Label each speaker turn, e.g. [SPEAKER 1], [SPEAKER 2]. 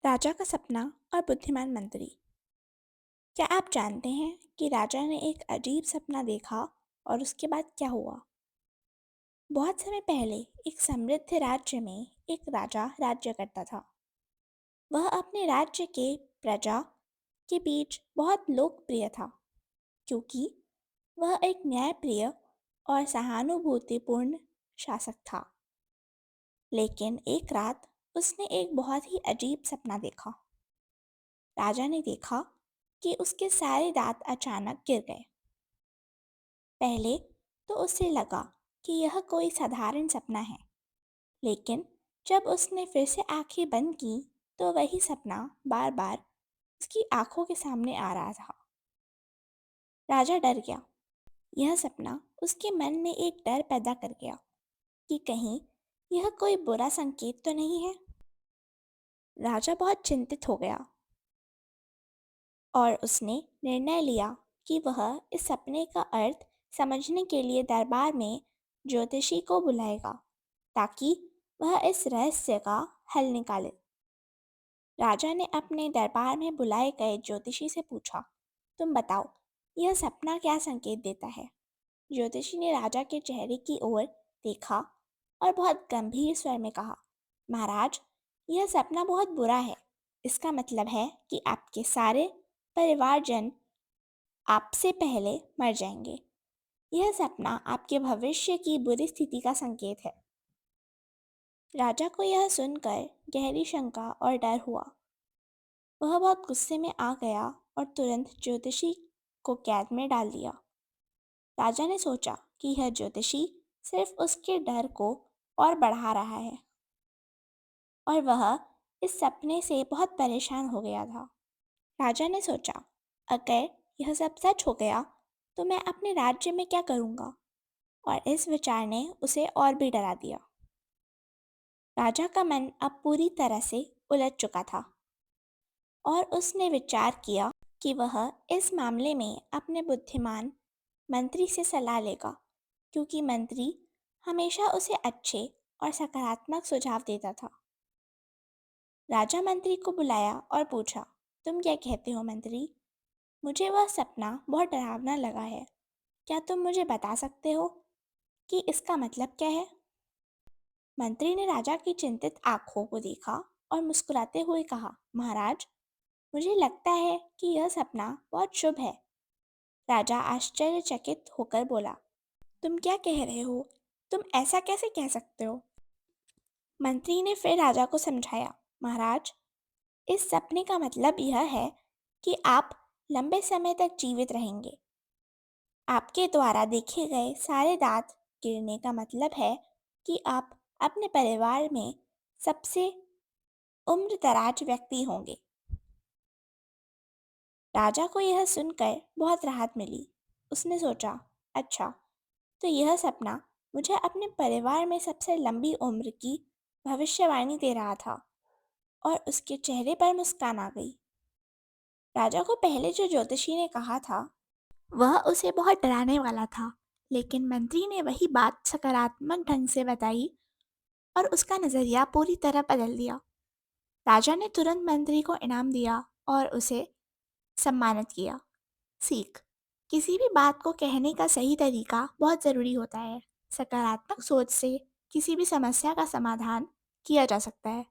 [SPEAKER 1] राजा का सपना और बुद्धिमान मंत्री। क्या आप जानते हैं कि राजा ने एक अजीब सपना देखा और उसके बाद क्या हुआ? बहुत समय पहले एक समृद्ध राज्य में एक राजा राज्य करता था। वह अपने राज्य के प्रजा के बीच बहुत लोकप्रिय था क्योंकि वह एक न्यायप्रिय और सहानुभूतिपूर्ण शासक था। लेकिन एक रात उसने एक बहुत ही अजीब सपना देखा। राजा ने देखा कि उसके सारे दांत अचानक गिर गए। पहले तो उसे लगा कि यह कोई साधारण सपना है, लेकिन जब उसने फिर से आंखें बंद की तो वही सपना बार बार उसकी आंखों के सामने आ रहा था। राजा डर गया। यह सपना उसके मन में एक डर पैदा कर गया कि कहीं यह कोई बुरा संकेत तो नहीं है। राजा बहुत चिंतित हो गया और उसने निर्णय लिया कि वह इस सपने का अर्थ समझने के लिए दरबार में ज्योतिषी को बुलाएगा ताकि वह इस रहस्य का हल निकाले। राजा ने अपने दरबार में बुलाए गए ज्योतिषी से पूछा, तुम बताओ, यह सपना क्या संकेत देता है? ज्योतिषी ने राजा के चेहरे की ओर देखा और बहुत गंभीर स्वर में कहा, महाराज, यह सपना बहुत बुरा है। इसका मतलब है कि आपके सारे परिवारजन आपसे पहले मर जाएंगे। यह सपना आपके भविष्य की बुरी स्थिति का संकेत है। राजा को यह सुनकर गहरी शंका और डर हुआ। वह बहुत गुस्से में आ गया और तुरंत ज्योतिषी को कैद में डाल दिया। राजा ने सोचा कि यह ज्योतिषी सिर्फ उसके डर को और बढ़ा रहा है और वह इस सपने से बहुत परेशान हो गया था। राजा ने सोचा, अगर यह सब सच हो गया तो मैं अपने राज्य में क्या करूँगा? और इस विचार ने उसे और भी डरा दिया। राजा का मन अब पूरी तरह से उलझ चुका था और उसने विचार किया कि वह इस मामले में अपने बुद्धिमान मंत्री से सलाह लेगा, क्योंकि मंत्री हमेशा उसे अच्छे और सकारात्मक सुझाव देता था। राजा मंत्री को बुलाया और पूछा, तुम क्या कहते हो मंत्री? मुझे वह सपना बहुत डरावना लगा है। क्या तुम मुझे बता सकते हो कि इसका मतलब क्या है? मंत्री ने राजा की चिंतित आंखों को देखा और मुस्कुराते हुए कहा, महाराज, मुझे लगता है कि यह सपना बहुत शुभ है। राजा आश्चर्यचकित होकर बोला, तुम क्या कह रहे हो? तुम ऐसा कैसे कह सकते हो? मंत्री ने फिर राजा को समझाया, महाराज, इस सपने का मतलब यह है कि आप लंबे समय तक जीवित रहेंगे। आपके द्वारा देखे गए सारे दांत गिरने का मतलब है कि आप अपने परिवार में सबसे उम्र दराज व्यक्ति होंगे। राजा को यह सुनकर बहुत राहत मिली। उसने सोचा, अच्छा, तो यह सपना मुझे अपने परिवार में सबसे लंबी उम्र की भविष्यवाणी दे रहा था और उसके चेहरे पर मुस्कान आ गई। राजा को पहले जो ज्योतिषी ने कहा था वह उसे बहुत डराने वाला था, लेकिन मंत्री ने वही बात सकारात्मक ढंग से बताई और उसका नज़रिया पूरी तरह बदल दिया। राजा ने तुरंत मंत्री को इनाम दिया और उसे सम्मानित किया। सीख: किसी भी बात को कहने का सही तरीका बहुत ज़रूरी होता है। सकारात्मक सोच से किसी भी समस्या का समाधान किया जा सकता है।